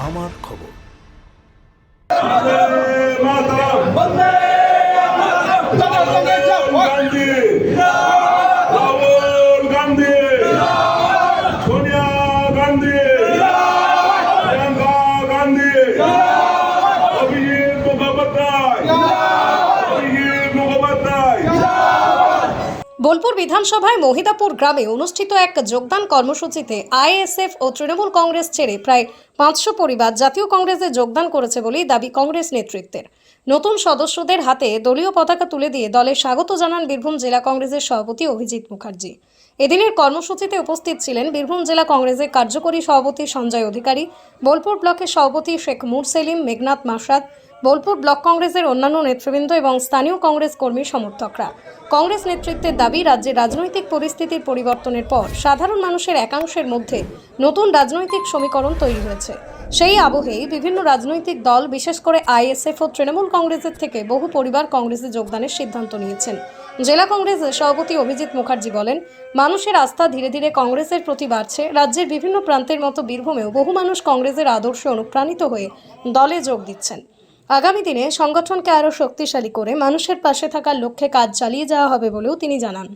আমার খবর। রাহুল গান্ধী, সোনিয়া গান্ধী, প্রিয়াঙ্কা গান্ধী, অভিজিৎ মুখোপাধ্যায়, বোলপুর বিধানসভায় মহিদাপুর গ্রামে অনুষ্ঠিত এক যোগদান কর্মসূচিতে আইএসএফ ও তৃণমূল কংগ্রেস ছেড়ে প্রায় 500 পরিবার জাতীয় কংগ্রেসে যোগদান করেছে বলেই দাবি কংগ্রেস নেতৃত্বের। নতুন সদস্যদের হাতে দলীয় পতাকা তুলে দিয়ে দলে স্বাগত জানান বীরভূম জেলা কংগ্রেসের সভাপতি অভিজিৎ মুখার্জি। এদিনের কর্মসূচিতে উপস্থিত ছিলেন বীরভূম জেলা কংগ্রেসের কার্যকরী সভাপতি সঞ্জয় অধিকারী, বোলপুর ব্লকের সভাপতি শেখ মুরসেলিম, মেঘনাথ মাসাদ, বোলপুর ব্লক কংগ্রেসের অন্যান্য নেতৃবৃন্দ এবং স্থানীয় কংগ্রেস কর্মী সমর্থকরা। কংগ্রেস নেতৃত্বের দাবি, রাজ্যের রাজনৈতিক পরিস্থিতির পরিবর্তনের পর সাধারণ মানুষের একাংশের মধ্যে নতুন রাজনৈতিক সমীকরণ তৈরি হয়েছে। সেই আবহেই বিভিন্ন রাজনৈতিক দল, বিশেষ করে আইএসএফ ও তৃণমূল কংগ্রেসের থেকে বহু পরিবার কংগ্রেসে যোগদানের সিদ্ধান্ত নিয়েছেন। জেলা কংগ্রেসের সভাপতি অভিজিৎ মুখার্জি বলেন, মানুষের আস্থা ধীরে ধীরে কংগ্রেসের প্রতি বাড়ছে। রাজ্যের বিভিন্ন প্রান্তের মতো বীরভূমেও বহু মানুষ কংগ্রেসের আদর্শে অনুপ্রাণিত হয়ে দলে যোগ দিচ্ছেন। আগামী দিনে সংগঠনকে আরও শক্তিশালী করে মানুষের পাশে থাকার লক্ষ্যে কাজ চালিয়ে যাওয়া হবে বলেও তিনি জানান।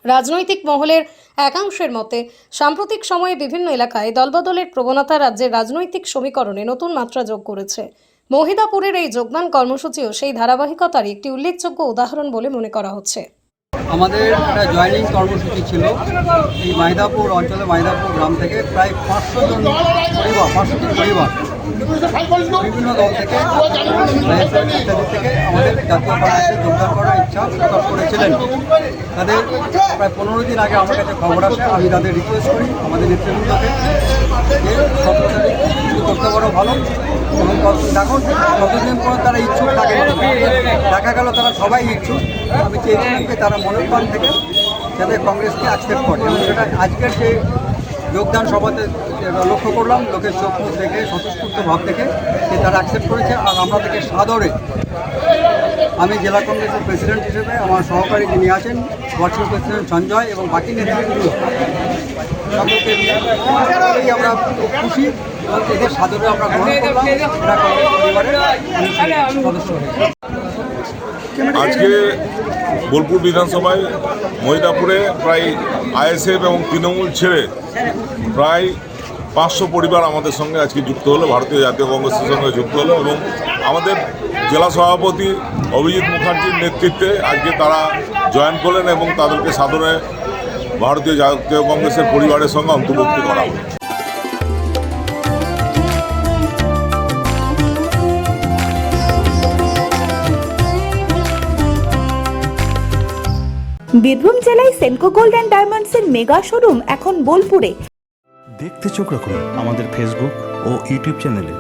রাজনৈতিক মহলের একাংশের মতে সাম্প্রতিক সময়ে বিভিন্ন এলাকায় দলবদলের প্রবণতা রাজ্যের রাজনৈতিক সমীকরণে নতুন মাত্রা যোগ করেছে। মহিদাপুরের এই যোগদান কর্মসূচিও সেই ধারাবাহিকতারই একটি উল্লেখযোগ্য উদাহরণ বলে মনে করা হচ্ছে। আমাদের একটা জয়েনিং কর্মসূচি ছিল এই মহিদাপুর অঞ্চলে, মহিদাপুর গ্রাম থেকে প্রায় 500 জন পরিবার, 500টি পরিবার বিভিন্ন দল থেকে থেকে আমাদের জাতীয় কংগ্রেসে যোগদান করার ইচ্ছা প্রকাশ করেছিলেন। তাদের প্রায় 15 দিন আগে আমার কাছে খবর আসে। আমি তাদের রিকোয়েস্ট করি আমাদের নেতৃবৃন্দকে যে কিছু করতে পারো ভালো, এবং দেখুন কতদিন পর তারা ইচ্ছুক থাকে, দেখা গেল তারা সবাই ইচ্ছুক। আমি চেয়েছিলাম যে তারা মনের প্রাণ থেকে যাতে কংগ্রেসকে অ্যাকসেপ্ট করে, এবং সেটা আজকের যে যোগদান সভাতে লক্ষ্য করলাম। লোকের চোখ মুখ দেখে, স্বতঃস্ফূর্ত ভাব দেখে যে তারা অ্যাকসেপ্ট করেছে। আর আমরা থেকে সাদরে আমি জেলা কংগ্রেসের প্রেসিডেন্ট হিসেবে আমার সহকারী যিনি আছেন, ভার্চুয়াল প্রেসিডেন্ট সঞ্জয় এবং বাকি নেতৃবৃন্দ সকলকে আমরা খুশি এবং এদের সাদরে আমরা গ্রহণ করলাম। এরা কংগ্রেস পরিবারের সদস্য হয়েছে। আজকে বোলপুর বিধানসভায় মহিদাপুরে প্রায় আইএসএফ এবং তৃণমূল ছেড়ে প্রায় 500 পরিবার আমাদের সঙ্গে আজকে যুক্ত হলো, ভারতীয় জাতীয় কংগ্রেসের সঙ্গে যুক্ত হলো, এবং আমাদের জেলা সভাপতি অভিজিৎ মুখার্জির নেতৃত্বে আজকে তারা জয়েন করলেন এবং তাদেরকে সাদরে ভারতীয় জাতীয় কংগ্রেসের পরিবারের সঙ্গে অন্তর্ভুক্ত করা হলো। বীরভূম জেলায় সেনকো গোল্ড অ্যান্ড ডায়মন্ডসের মেগা শোরুম এখন বোলপুরে। দেখতে চোখ রাখুন আমাদের ফেসবুক ও ইউটিউব চ্যানেলে।